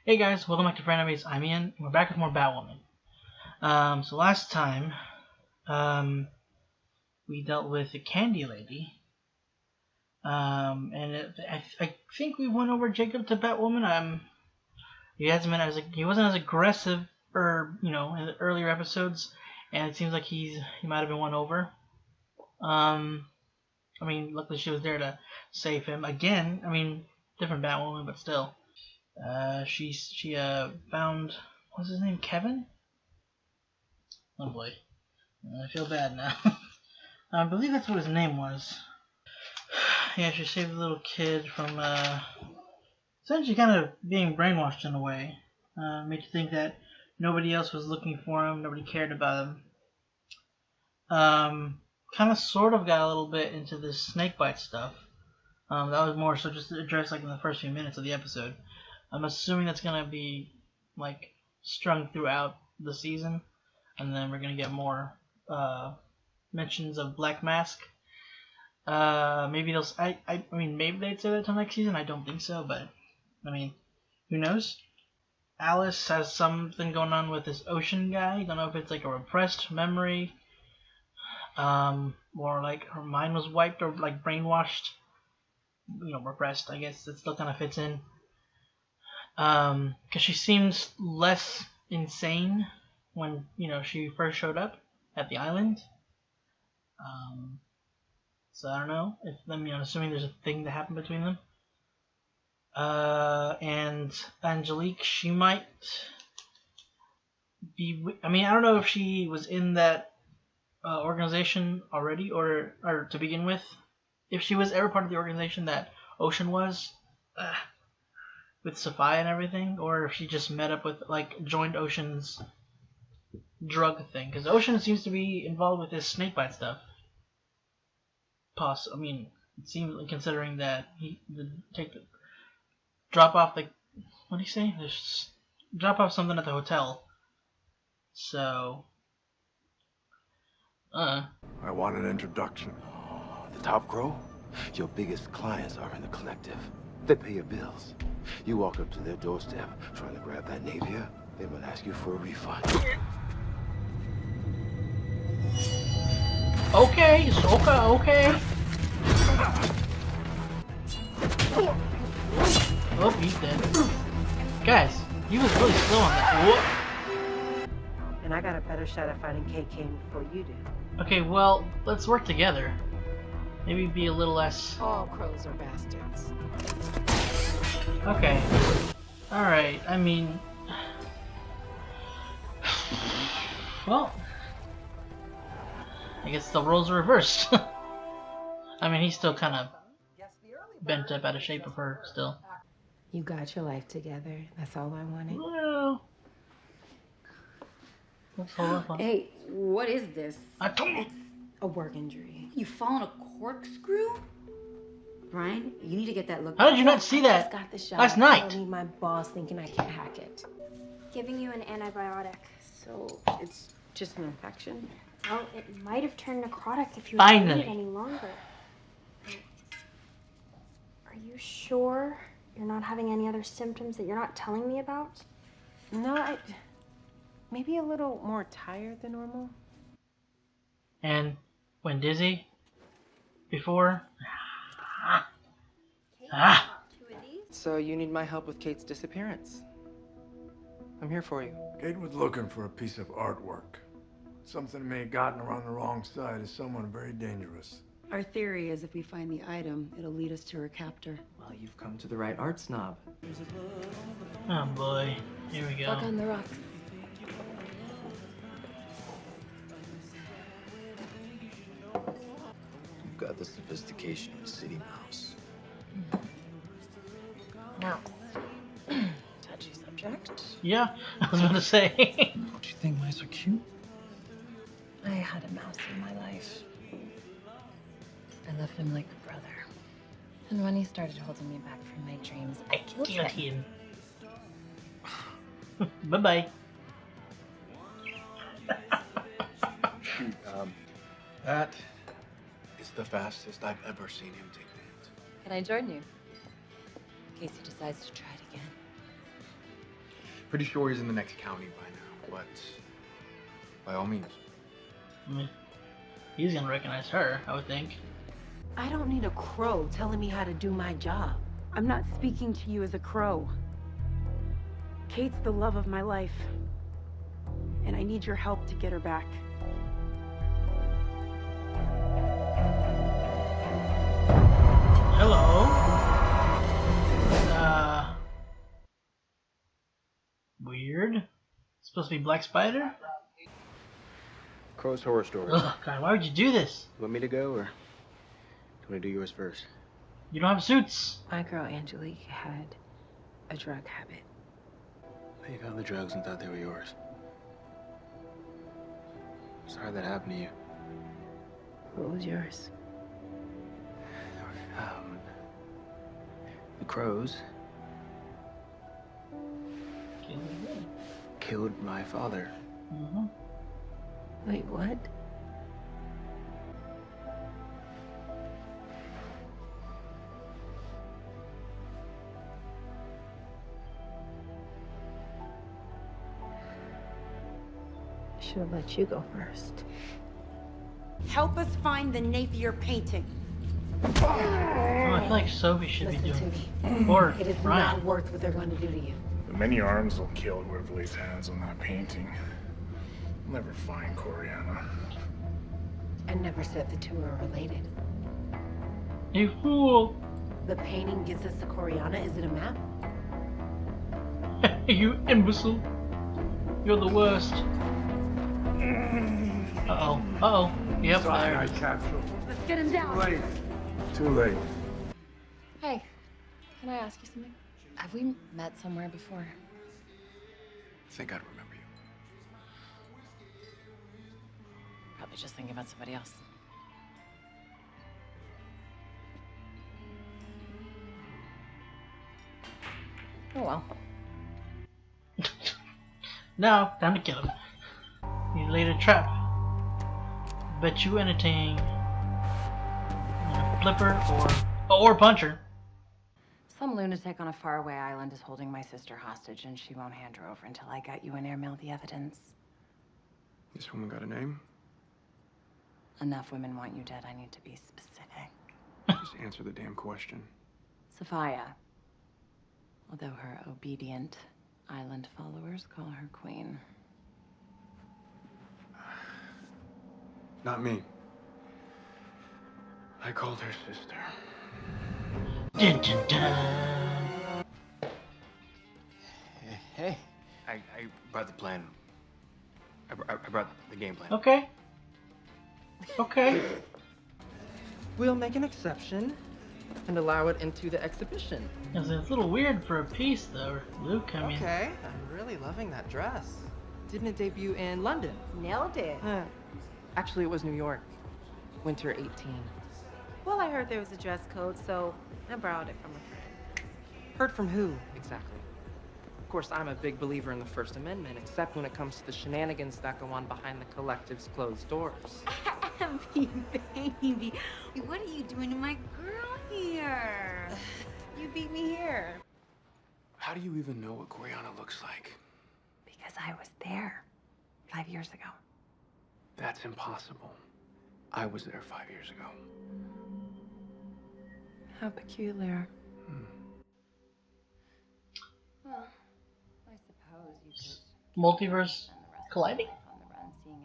Hey guys, welcome back to Frenemies. I'm Ian, and we're back with more Batwoman. So last time, we dealt with the Candy Lady. I think we went over Jacob to Batwoman. He wasn't as aggressive, in the earlier episodes, and it seems like he might have been won over. Luckily she was there to save him again. Different Batwoman, but still. She found, what's his name, Kevin? Oh boy, I feel bad now. I believe that's what his name was. Yeah, she saved the little kid from essentially kind of being brainwashed in a way. Made you think that nobody else was looking for him, nobody cared about him. Kind of sort of got a little bit into this snakebite stuff. That was more so just addressed like in the first few minutes of the episode. I'm assuming that's gonna be like strung throughout the season, and then we're gonna get more mentions of Black Mask. Maybe they'll. Maybe they'd say that till next season. I don't think so, but who knows? Alice has something going on with this Ocean guy. Don't know if it's like a repressed memory, or like her mind was wiped or like brainwashed. Repressed. I guess it still kind of fits in. Because she seems less insane when she first showed up at the island. So I don't know if assuming there's a thing that happened between them. And Angelique, she might be. I don't know if she was in that organization already, or to begin with, if she was ever part of the organization that Ocean was. With Safiyah and everything, or if she just met up with, joined Ocean's drug thing, because Ocean seems to be involved with this snakebite stuff. It seems like, considering that drop off the, what do you say? Just drop off something at the hotel. So, I want an introduction. The top grow? Your biggest clients are in the collective. They pay your bills. You walk up to their doorstep trying to grab that Napier, they will ask you for a refund. okay. Oh, he's dead. Guys, he was really slow on that. Whoa. And I got a better shot at finding KK before you do. Okay, well, let's work together. Maybe be a little less. All crows are bastards. Okay. Alright, well, I guess the roles are reversed. He's still kind of bent up out of shape of her still. You got your life together. That's all I wanted. Well, let's hold up. Hey, what is this? I told you. It's a work injury. You fall in a corkscrew? Brian, you need to get that looked How did you not see that Just got the shot. last I night? don't need my boss thinking I can't hack it. Giving you an antibiotic. So it's just an infection? Well, it might have turned necrotic if you Finally. waited any longer. Are you sure you're not having any other symptoms that you're not telling me about? No, maybe a little more tired than normal. And when dizzy? Before? So you need my help with Kate's disappearance. I'm here for you. Kate was looking for a piece of artwork. Something may have gotten her on the wrong side of someone very dangerous. Our theory is if we find the item, it'll lead us to her captor. Well, you've come to the right art snob. Oh boy, here we go. Walk on the rocks. You've got the sophistication of a city mouse. Now, touchy subject. Yeah, I was gonna say. Don't you think mice are cute? I had a mouse in my life. I loved him like a brother. And when he started holding me back from my dreams, I killed him. Bye-bye. That is the fastest I've ever seen him take names. Can I join you? In case he decides to try it again. Pretty sure he's in the next county by now, but by all means. I mean, he's gonna recognize her, I would think. I don't need a crow telling me how to do my job. I'm not speaking to you as a crow. Kate's the love of my life. And I need your help to get her back. Hello. Weird. Supposed to be Black Spider? Crow's Horror Story. Ugh, God, why would you do this? You want me to go, or do you want to do yours first? You don't have suits. My girl Angelique had a drug habit. You found the drugs and thought they were yours. Sorry that happened to you. What was yours? The crows killed my father. Mm-hmm. Wait, what? I should have let you go first. Help us find the Napier painting. Oh, I feel like Sophie should be Listen doing to me. Or It is Ryan. not worth what they're going to do to you. The many arms will kill whoever lays hands on that painting. We'll never find Coriana. I never said the two are related. You fool! The painting gets us to Coriana. Is it a map? You imbecile! You're the worst. Uh-oh. Uh-oh. Yep, there. Cyanide capsule. Let's get him down. Too late. Too late. Hey, can I ask you something? Have we met somewhere before? I think I'd remember you. Probably just thinking about somebody else. Oh well. Now, time to kill him. You laid a trap. Bet you anything. Flipper or puncher. Some lunatic on a faraway island is holding my sister hostage, and she won't hand her over until I got you and airmail the evidence. This woman got a name? Enough women want you dead. I need to be specific. Just answer the damn question. Safiyah. Although her obedient island followers call her queen. Not me. I called her sister. Dun, dun, dun. Hey. I brought the plan. I brought the game plan. Okay. Okay. We'll make an exception and allow it into the exhibition. It's a little weird for a piece, though, Luke. I mean, Okay, I'm really loving that dress. Didn't it debut in London? Nailed it. Actually, it was New York. Winter 18. Well, I heard there was a dress code, so I borrowed it from a friend. Heard from who, exactly? Of course, I'm a big believer in the First Amendment, except when it comes to the shenanigans that go on behind the collective's closed doors. Abby, baby, what are you doing to my girl here? You beat me here. How do you even know what Coriana looks like? Because I was there 5 years ago. That's impossible. I was there 5 years ago. How peculiar. Well, I suppose you could multiverse colliding? on the run, seeing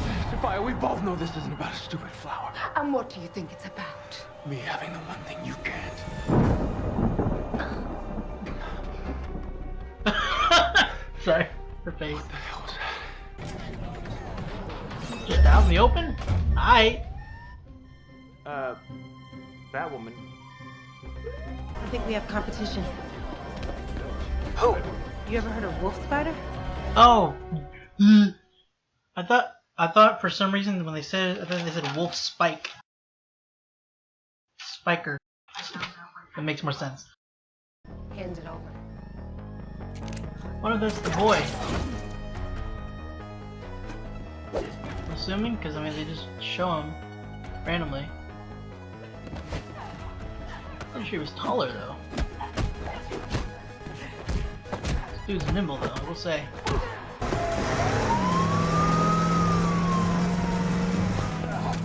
as Safiyah, we both know this isn't about a stupid flower. And what do you think it's about? Me having the one thing you can't. Sorry, her face. What the hell was that? Just out in the open? Aight. Batwoman. I think we have competition. Who? You ever heard of wolf spider? Oh. I thought for some reason when they said it, I thought they said wolf spike. Spiker. That makes more sense. Hand it over. What if that's the boy? I'm assuming, because I mean they just show him randomly. Pretty sure he was taller though. Dude's nimble though, I will say.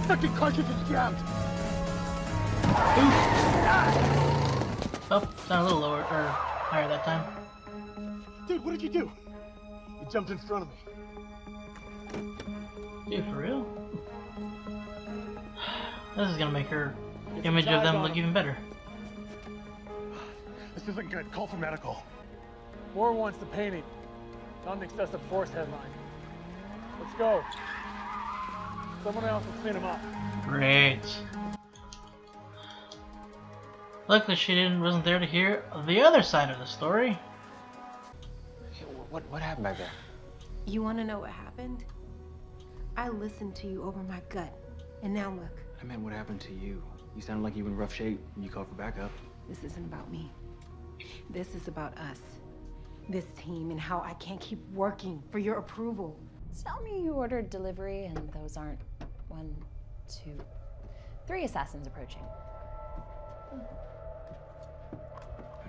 Fucking cartridge is jammed. Oh, sounded a little lower or higher that time. Dude, what did you do? You jumped in front of me. Dude, for real? This is gonna make her image of them look even better. This isn't good. Call for medical. Gore wants the painting. Not an excessive force headline. Let's go. Someone else will clean him up. Great. Luckily she wasn't there to hear the other side of the story. What happened back there? You want to know what happened? I listened to you over my gut, and now look. I meant what happened to you. You sounded like you were in rough shape when you called for backup. This isn't about me. This is about us. This team and how I can't keep working for your approval. Tell me you ordered delivery and those aren't 1, 2, 3 assassins approaching.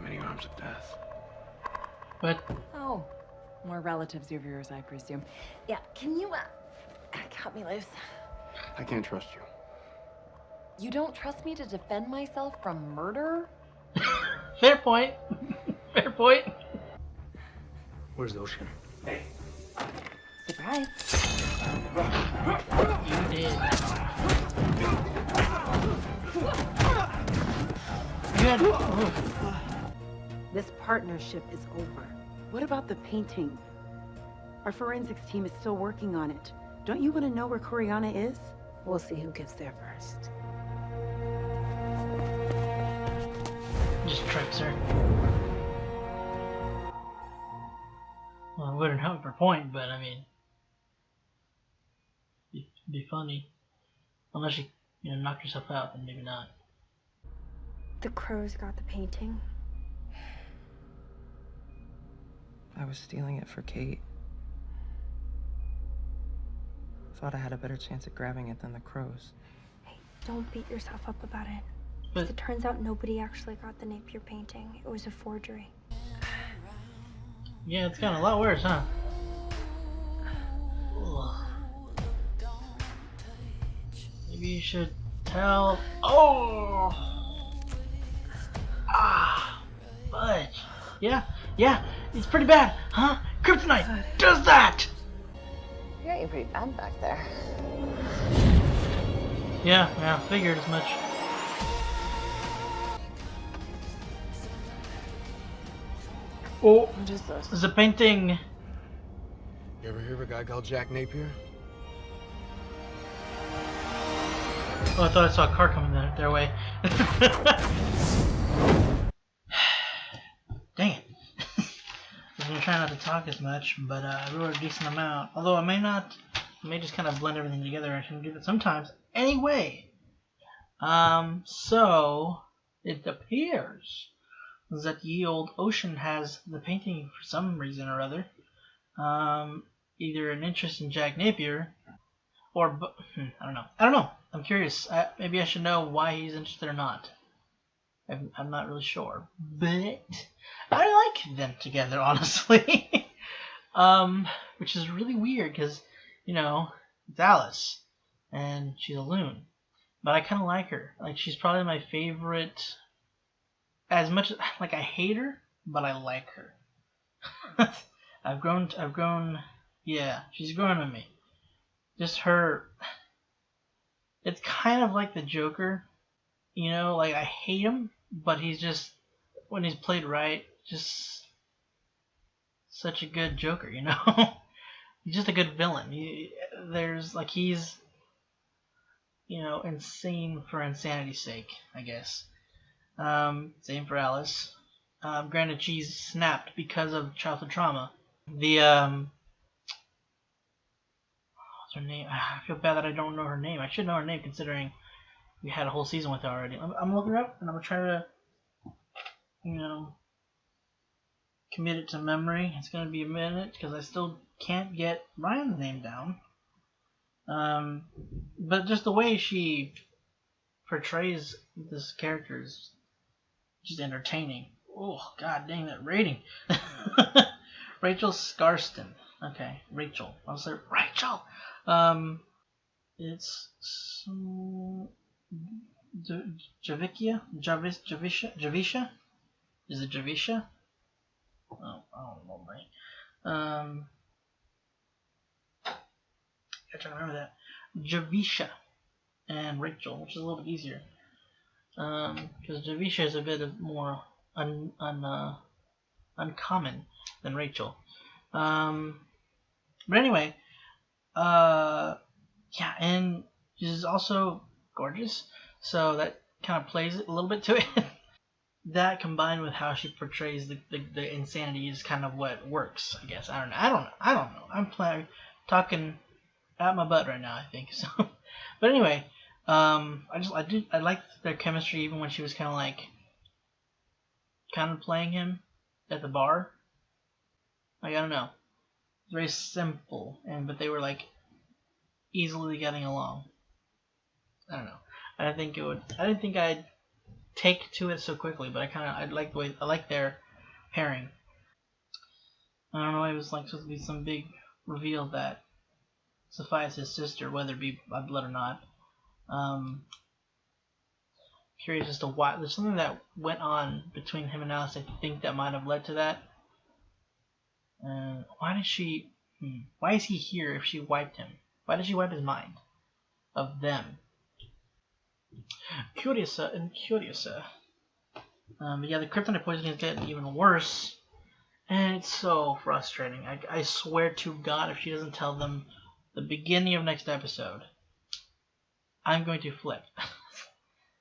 Many arms of death. But Oh, more relatives of yours, I presume. Yeah, can you cut me loose? I can't trust you. You don't trust me to defend myself from murder? fair point. Fair point. Where's the ocean? Hey. Surprise. You did. You had. Oh. This partnership is over. What about the painting? Our forensics team is still working on it. Don't you want to know where Coriana is? We'll see who gets there first. Just tricks her. Well, it wouldn't help her point, but I mean, it'd be funny. Unless she, knocked herself out, then maybe not. The crows got the painting. I was stealing it for Kate. Thought I had a better chance at grabbing it than the crows. Hey, don't beat yourself up about it. But It turns out nobody actually got the Napier painting. It was a forgery. yeah, it's gotten a lot worse, huh? Ugh. Maybe you should tell. Oh! Ah! Fudge. Yeah, it's pretty bad, huh? Kryptonite does that! You're getting pretty bad back there. Yeah, figured as much. Oh, What is this? the painting. You ever hear of a guy called Jack Napier? Oh, I thought I saw a car coming their way. Dang it. I'm gonna try not to talk as much, but I wrote a decent amount. Although I may just kind of blend everything together. I can do that sometimes. Anyway, so it appears that ye old ocean has the painting for some reason or other. Either an interest in Jack Napier, or I don't know. I'm curious. Maybe I should know why he's interested or not. I'm not really sure, but I like them together, honestly. Which is really weird because, it's Alice, and she's a loon, but I kind of like her. Like, she's probably my favorite. As much like I hate her, but I like her. I've grown. Yeah, she's grown on me. Just her. It's kind of like the Joker. Like I hate him, but he's just, when he's played right, just such a good Joker, He's just a good villain. He's, insane for insanity's sake, I guess. Same for Alice. Granted, she's snapped because of childhood trauma. What's her name? I feel bad that I don't know her name. I should know her name considering we had a whole season with her already. I'm looking her up, and I'm gonna try to, commit it to memory. It's gonna be a minute because I still can't get Ryan's name down. But just the way she portrays this character is just entertaining. Oh, god dang that rating. Rachel Scarston. Okay, Rachel. I'll say Rachel. It's Javisha? Is it Javisha? Oh, I don't know, man. I try to remember that. Javisha and Rachel, which is a little bit easier. Because Javisha is a bit more uncommon than Rachel. But anyway, yeah, and she's also gorgeous, so that kind of plays a little bit to it. That combined with how she portrays the insanity is kind of what works, I guess. I don't know. I'm talking out my butt right now, I think. So, but anyway, I liked their chemistry even when she was kind of playing him at the bar. Like, I don't know. It's very simple, but they were like easily getting along. I don't know. I didn't think I'd take to it so quickly, but I like their pairing. I don't know. It was like supposed to be some big reveal that Safiyah's his sister, whether it be by blood or not. Curious as to why. There's something that went on between him and Alice. I think that might have led to that. Why did she? Why is he here if she wiped him? Why did she wipe his mind of them? Curiouser and curiouser. But yeah, the kryptonite poisoning is getting even worse, and it's so frustrating. I swear to God, if she doesn't tell them the beginning of next episode, I'm going to flip.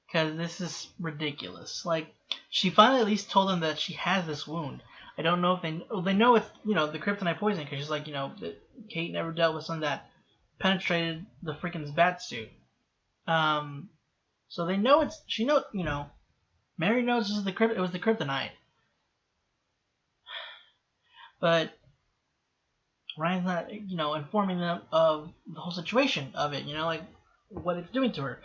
Because this is ridiculous. Like, she finally at least told them that she has this wound. I don't know if they know it's, the kryptonite poisoning, because she's like, that Kate never dealt with something that penetrated the freaking bat suit. So they know Mary knows it was the kryptonite. But Ryan's not, informing them of the whole situation of it, like what it's doing to her.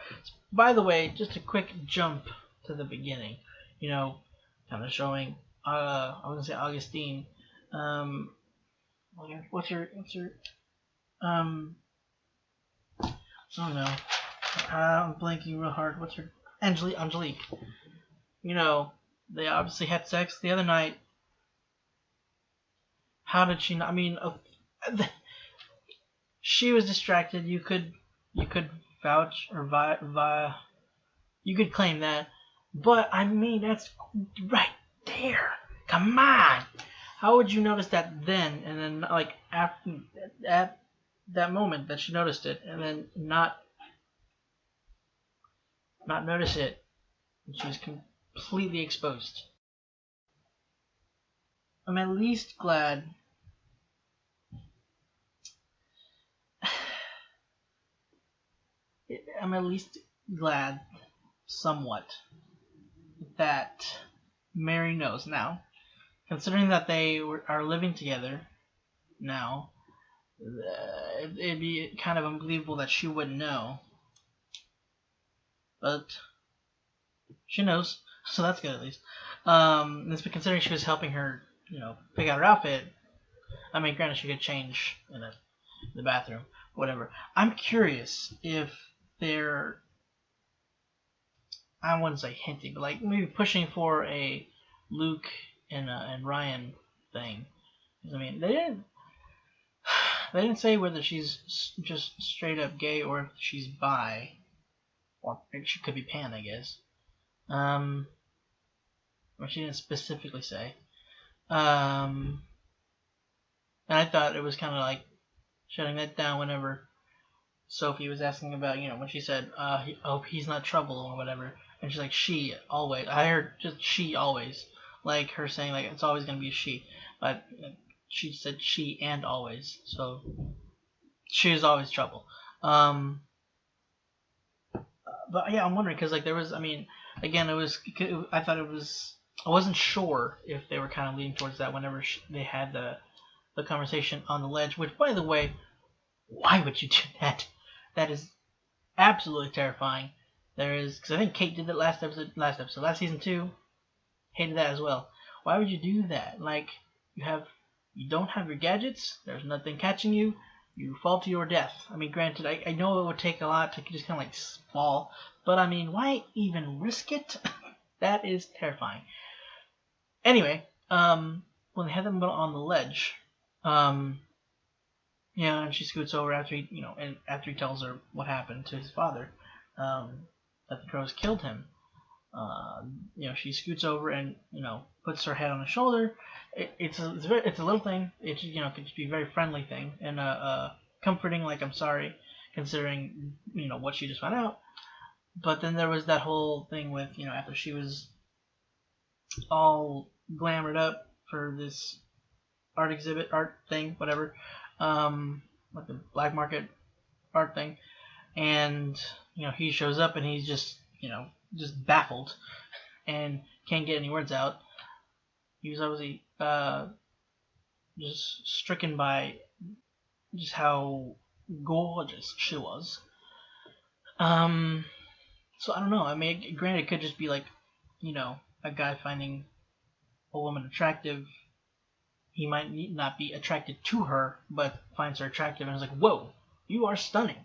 By the way, just a quick jump to the beginning, kind of showing, I was gonna say Augustine. What's her, I don't know. I'm blanking real hard. What's her, Angelique. They obviously had sex the other night. How did she not? I mean, she was distracted. You could vouch or you could claim that, but I mean that's right there. Come on, how would you notice that then, and then like after at that moment that she noticed it, and then not notice it? She was completely exposed. I'm at least glad. I'm at least glad, somewhat, that Mary knows now. Considering that they are living together now, it'd be kind of unbelievable that she wouldn't know. But she knows, so that's good at least. Considering she was helping her, pick out her outfit. I mean, granted, she could change in the bathroom, whatever. I'm curious if they're, I wouldn't say hinting, but like maybe pushing for a Luke and Ryan thing. I mean, they didn't say whether she's just straight up gay or if she's bi, or she could be pan, I guess. Or she didn't specifically say. And I thought it was kind of like shutting that down whenever Sophie was asking about, when she said, he's not trouble or whatever. And she's like, she always. I heard just she always. Like her saying, like, it's always going to be a she. But she said she and always. So she is always trouble. But yeah, I'm wondering, because, like, there was, I mean, again, I thought it was, I wasn't sure if they were kind of leaning towards that whenever they had the conversation on the ledge, which, by the way, why would you do that? That is absolutely terrifying. Because I think Kate did that last season 2, hated that as well. Why would you do that? Like, you have you don't have your gadgets, there's nothing catching you, you fall to your death. I mean, granted, I know it would take a lot to just kind of like fall, but I mean, why even risk it? That is terrifying. Anyway, when they had them on the ledge, yeah, and she scoots over after after he tells her what happened to his father, that the crows killed him. She scoots over and puts her head on his shoulder. It's a little thing. It could just be a very friendly thing and comforting. Like, I'm sorry, considering what she just found out. But then there was that whole thing with after she was all glamored up for this art thing, whatever, like the black market art thing, and he shows up and he's just just baffled and can't get any words out. He was obviously just stricken by just how gorgeous she was. So I don't know. I mean, granted, it could just be like, a guy finding a woman attractive. He might not be attracted to her, but finds her attractive and is like, "Whoa, you are stunning."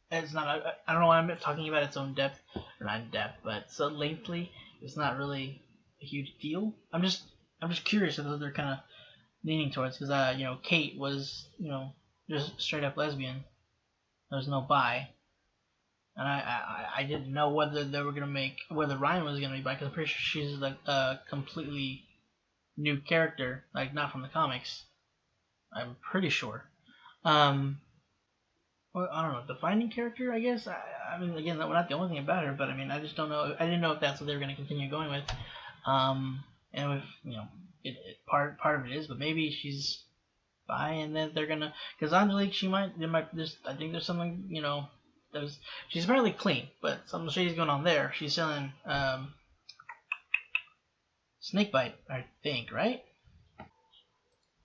It's not. I don't know why I'm talking about its own depth, or not in depth, but so lengthily. It's not really a huge deal. I'm just curious if they're kind of leaning towards, because Kate was just straight up lesbian. There's no bi, and I didn't know whether they were gonna make whether Ryan was gonna be bi, because I'm pretty sure she's like a completely new character, like not from the comics. I'm pretty sure. Well, I don't know, defining character, I guess. I mean, again, we're not the only thing about her, but I mean, I just don't know. I didn't know if that's what they were going to continue going with. And with part of it is, but maybe she's bi, and then they're gonna, because Angelique, I think there's something, she's apparently clean, but something shady's going on there. She's selling snakebite, I think, right?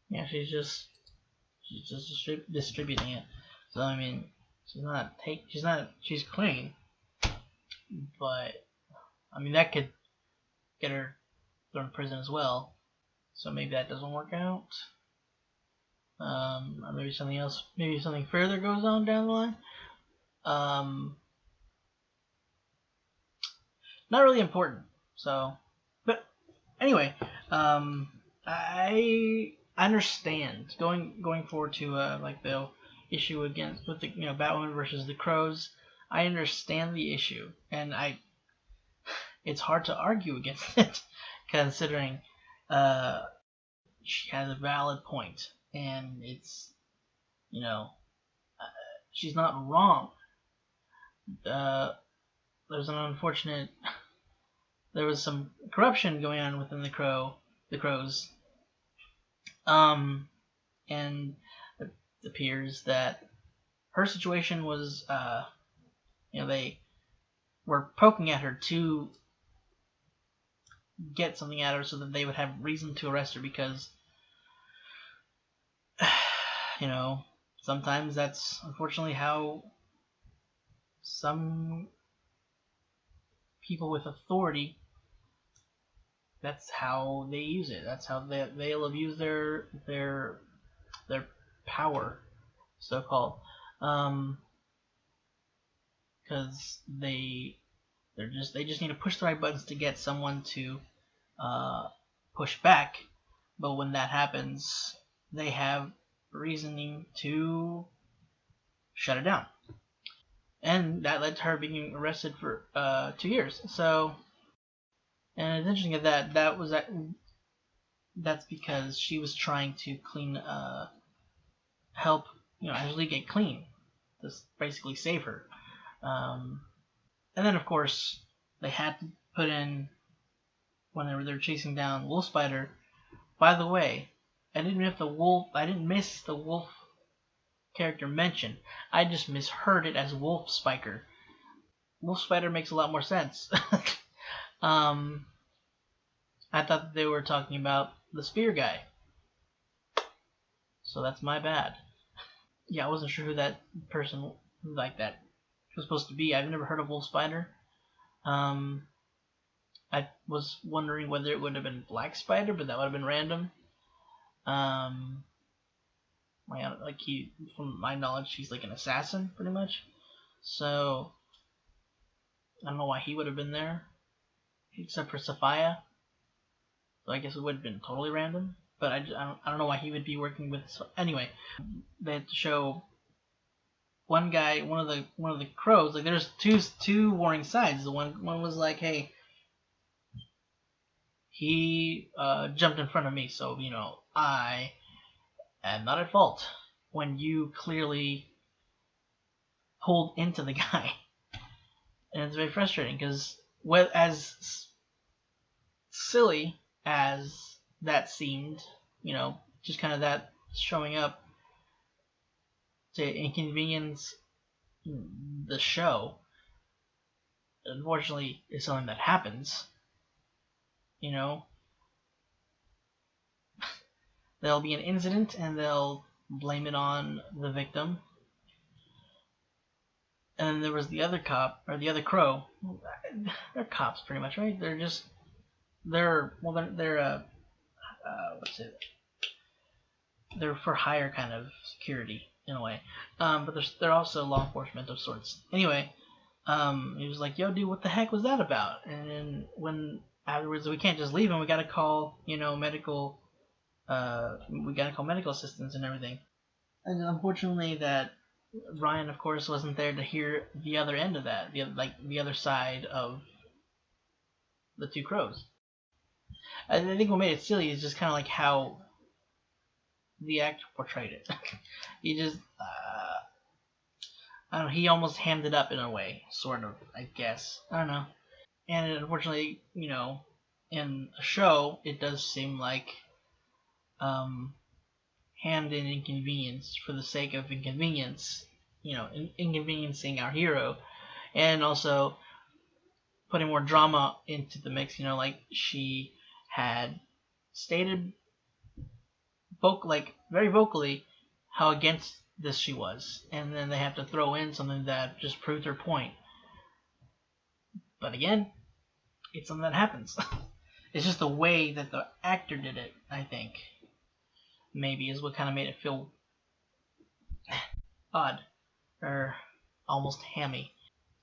Yeah, she's just distributing it. So I mean, she's clean, but I mean that could get her thrown in prison as well. So maybe that doesn't work out. Or maybe something else, maybe something further goes on down the line. Not really important. So, but anyway, I understand going forward to like the issue against with the Batwoman versus the Crows. I understand the issue, and it's hard to argue against it, considering she has a valid point, and it's she's not wrong. There's an unfortunate. There was some corruption going on within the Crows, and it appears that her situation was, they were poking at her to get something out of her so that they would have reason to arrest her, because, sometimes that's unfortunately how some people with authority, that's how they use it. That's how they'll abuse their power, so called, because they just need to push the right buttons to get someone to push back. But when that happens, they have reasoning to shut it down, and that led to her being arrested for 2 years. So, and it's interesting that's because she was trying to help Angelique get clean, to basically save her. And then of course they had to put in, when they're chasing down Wolf Spider. By the way, I didn't miss the wolf character mentioned. I just misheard it as Wolf Spiker. Wolf Spider makes a lot more sense. I thought they were talking about the spear guy. So that's my bad. Yeah, I wasn't sure who that person like that was supposed to be. I've never heard of Wolf Spider. I was wondering whether it would have been Black Spider, but that would have been random. From my knowledge, he's like an assassin, pretty much. So I don't know why he would have been there, except for Safiyah. So I guess it would have been totally random. But I don't know why he would be working with. Anyway, they had to show one guy, one of the crows. Like there's two warring sides. The one was like, hey, he jumped in front of me, so I am not at fault when you clearly pulled into the guy. And it's very frustrating because, as silly as that seemed, just kind of that showing up to inconvenience the show, unfortunately, is something that happens. There'll be an incident and they'll blame it on the victim. And then there was the other cop, or the other crow. They're cops, pretty much, right? They're they're for hire kind of security in a way. But they're also law enforcement of sorts. Anyway, he was like, "Yo, dude, what the heck was that about?" And then when afterwards, we can't just leave him. We gotta call, medical. We gotta call medical assistance and everything. And unfortunately, that Ryan, of course, wasn't there to hear the other end of that, the other side of the two crows. I think what made it silly is just kind of like how the actor portrayed it. He just, I don't know, he almost hammed it up in a way, sort of, I guess. I don't know. And unfortunately, in a show, it does seem like hammed in inconvenience for the sake of inconvenience, inconveniencing our hero, and also putting more drama into the mix. Like she had stated, very vocally, how against this she was, and then they have to throw in something that just proved her point. But again, it's something that happens. It's just the way that the actor did it, I think, maybe is what kind of made it feel odd or almost hammy,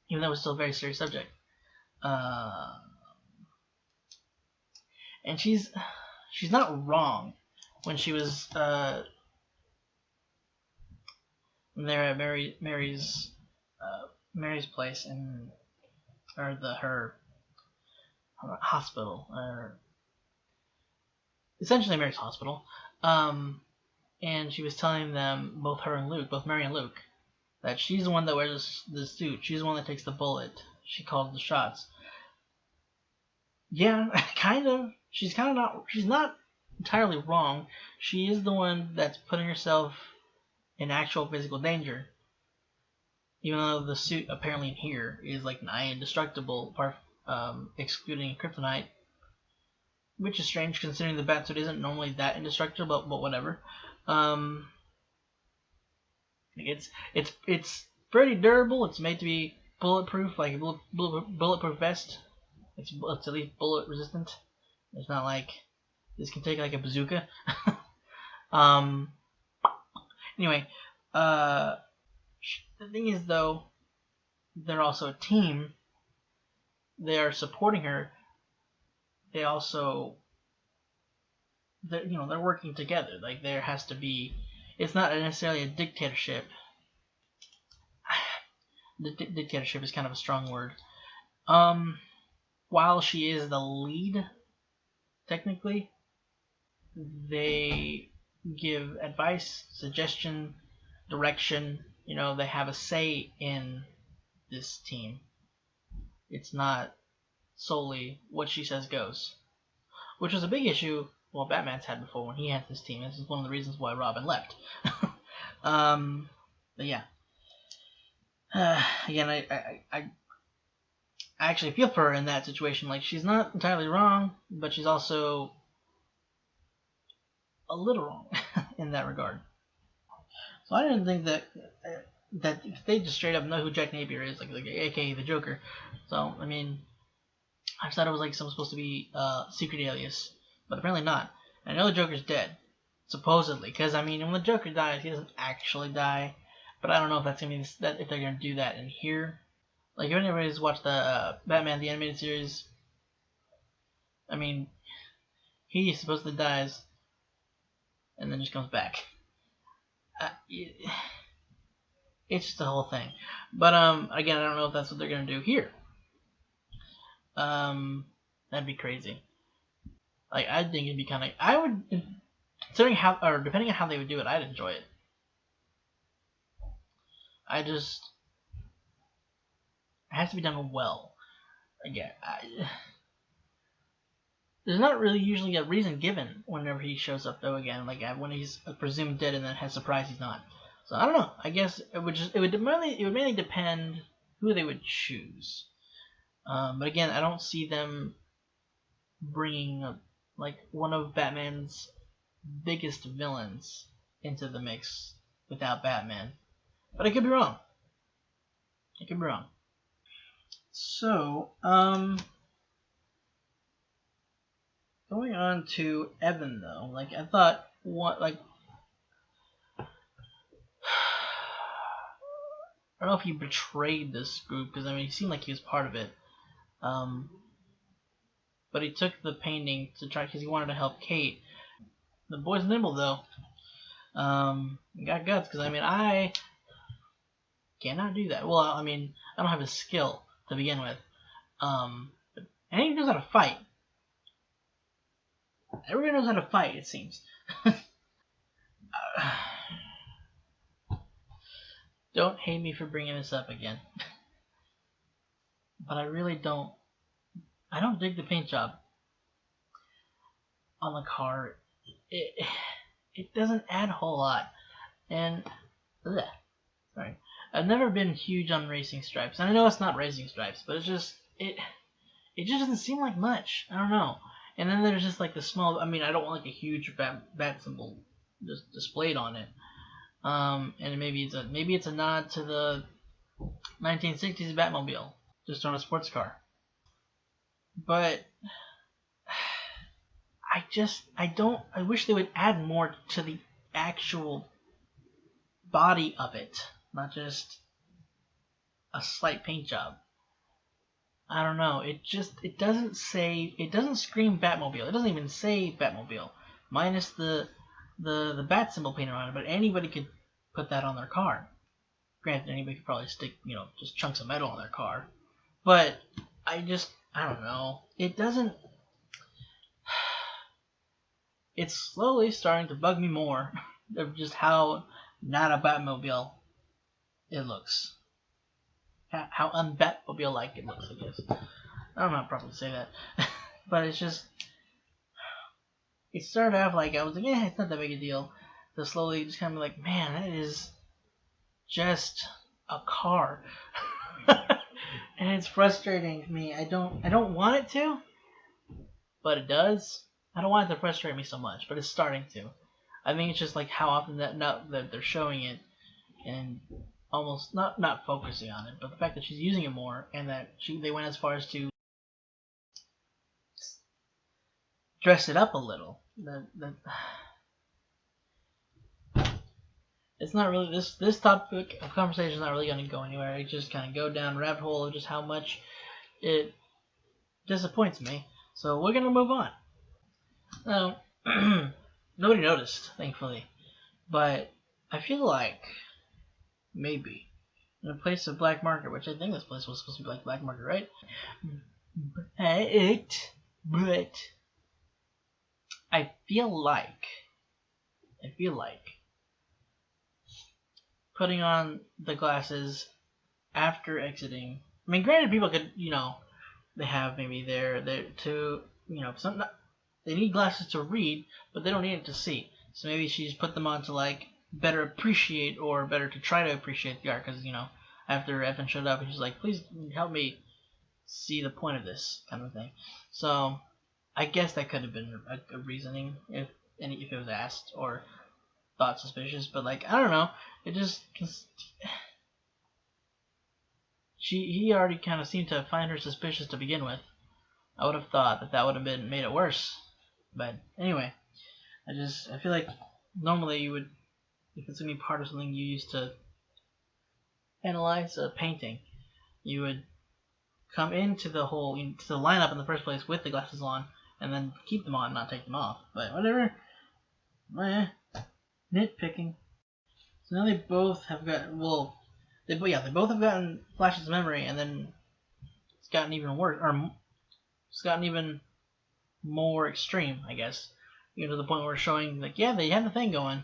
even though it was still a very serious subject. And she's not wrong when she was there at Mary's place her hospital, or essentially Mary's hospital. And she was telling them, both Mary and Luke, that she's the one that wears the suit. She's the one that takes the bullet. She calls the shots. Yeah, kind of. She's not entirely wrong. She is the one that's putting herself in actual physical danger. Even though the suit apparently in here is like nigh indestructible, excluding kryptonite. Which is strange considering the Batsuit isn't normally that indestructible, but whatever. It's pretty durable. It's made to be bulletproof, like a bulletproof vest. It's at least bullet resistant. It's not like this can take like a bazooka. Anyway, the thing is though, they're also a team. They are supporting her. They also, they're working together. Like there has to be. It's not necessarily a dictatorship. Dictatorship is kind of a strong word. While she is the lead, technically, they give advice, suggestion, direction. They have a say in this team. It's not solely what she says goes, which was a big issue. Well, Batman's had before when he had his team. This is one of the reasons why Robin left. But yeah. Again, I actually feel for her in that situation. Like, she's not entirely wrong, but she's also a little wrong in that regard. So I didn't think that they just straight up know who Jack Napier is, like aka the Joker. So I mean, I thought it was like some supposed to be secret alias, but apparently not. And I know the Joker's dead, supposedly, because I mean, when the Joker dies, he doesn't actually die, but I don't know if that's gonna be that if they're gonna do that in here. Like, if anybody's watched the Batman the animated series, I mean, he supposedly dies and then just comes back. It's just the whole thing. But again, I don't know if that's what they're gonna do here. That'd be crazy. Like, I think it'd be kind of. I would, considering how, or depending on how they would do it, I'd enjoy it. It has to be done well. Again, there's not really usually a reason given whenever he shows up, though. Again, like when he's presumed dead and then has surprised he's not. So I don't know. I guess it would mainly depend who they would choose. But again, I don't see them bringing like one of Batman's biggest villains into the mix without Batman. But I could be wrong. So, going on to Evan though, like I thought, I don't know if he betrayed this group, because I mean he seemed like he was part of it. But he took the painting to try because he wanted to help Kate. The boy's nimble though. Got guts, because I mean I cannot do that. Well, I mean I don't have a skill to begin with. And he knows how to fight. Everybody knows how to fight, it seems. Don't hate me for bringing this up again. But I really don't. I don't dig the paint job on the car. It doesn't add a whole lot. And sorry, I've never been huge on racing stripes. And I know it's not racing stripes, but it just doesn't seem like much. I don't know. And then there's just like the small. I mean, I don't want like a huge bat symbol just displayed on it. And maybe it's a nod to the 1960s Batmobile, just on a sports car. But I wish they would add more to the actual body of it, not just a slight paint job. I don't know. It doesn't scream Batmobile. It doesn't even say Batmobile, minus the bat symbol painted on it. But anybody could put that on their car. Granted, anybody could probably stick just chunks of metal on their car. But I don't know. It doesn't. It's slowly starting to bug me more of just how not a Batmobile it looks. How un-Batmobile-like it looks, I guess. I don't know how to properly say that. But it's just... It started off like I was like, yeah, it's not that big a deal. To slowly just kind of like, man, that is just a car. And it's frustrating to me. I don't want it to, but it does. I don't want it to frustrate me so much, but it's starting to. I think it's just like how often that they're showing it and almost not focusing on it, but the fact that she's using it more and that they went as far as to dress it up a little. It's not really this topic of conversation is not really going to go anywhere. It just kind of go down a rabbit hole of just how much it disappoints me. So we're gonna move on. Now, nobody noticed, thankfully, but I feel like maybe in a place of black market, which I think this place was supposed to be like black market, right? But I feel like putting on the glasses after exiting. I mean, granted, people could, they have maybe they're to, they need glasses to read, but they don't need it to see. So maybe she just put them on to like better appreciate or better to try to appreciate the art, because after Evan showed up, he's like, please help me see the point of this kind of thing. So I guess that could have been a reasoning if it was asked or thought suspicious, but like I don't know, it just he already kind of seemed to find her suspicious to begin with. I would have thought that would have made it worse, but anyway, I feel like normally you would, if it's gonna be part of something you used to analyze a painting, you would come into the lineup in the first place with the glasses on, and then keep them on, not take them off. But whatever. Nitpicking. So now they both have got they both have gotten flashes of memory, and then it's gotten even worse, or it's gotten even more extreme, I guess. To the point where it's showing like, yeah, they had the thing going.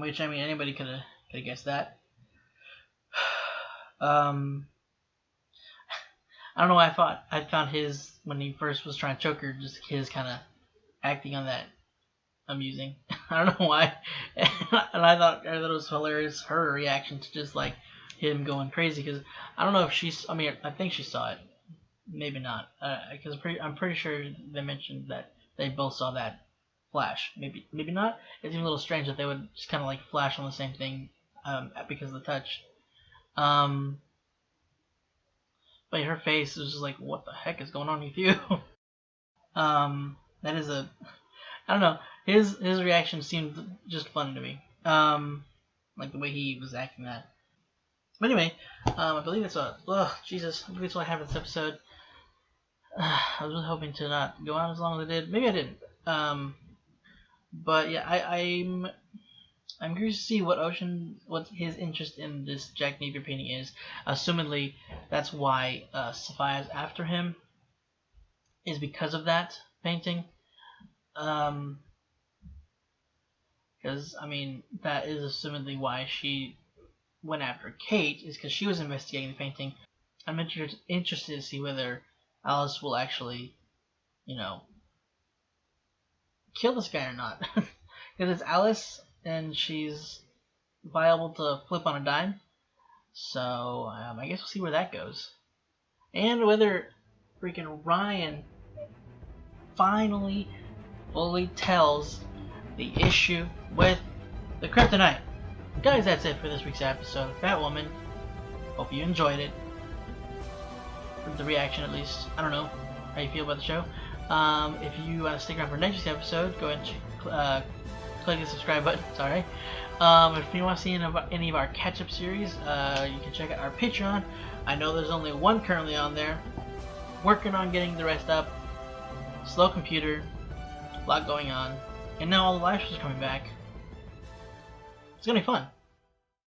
Which, I mean, anybody could have guessed that. I don't know why I found his, when he first was trying to choke her, just his kind of acting on that amusing. I don't know why. And I thought it was hilarious, her reaction to just like him going crazy, because I don't know if I think she saw it. Maybe not. Because I'm pretty sure they mentioned that they both saw that flash. Maybe not. It's even a little strange that they would just kind of like flash on the same thing because of the touch. But her face was just like, what the heck is going on with you? That is I don't know. His reaction seemed just fun to me. Like the way he was acting that. But anyway, I believe it's Jesus. I believe that's all I have for this episode. I was really hoping to not go on as long as I did. Maybe I didn't. But yeah, I'm curious to see what his interest in this Jack Napier painting is. Assumedly, that's why Safiyah's after him, is because of that painting. Because, I mean, that is assumedly why she went after Kate, is because she was investigating the painting. I'm interested to see whether Alice will actually, kill this guy or not. Because it's Alice, and she's viable to flip on a dime. So, I guess we'll see where that goes. And whether freaking Ryan finally fully tells the issue with the kryptonite. Guys, that's it for this week's episode of Batwoman. Hope you enjoyed it. From the reaction, at least. I don't know how you feel about the show. If you want to stick around for next week's episode, go ahead and click the subscribe button. Sorry. If you want to see any of our catch-up series, you can check out our Patreon. I know there's only one currently on there. Working on getting the rest up. Slow computer. A lot going on. And now all the live shows are coming back. It's going to be fun.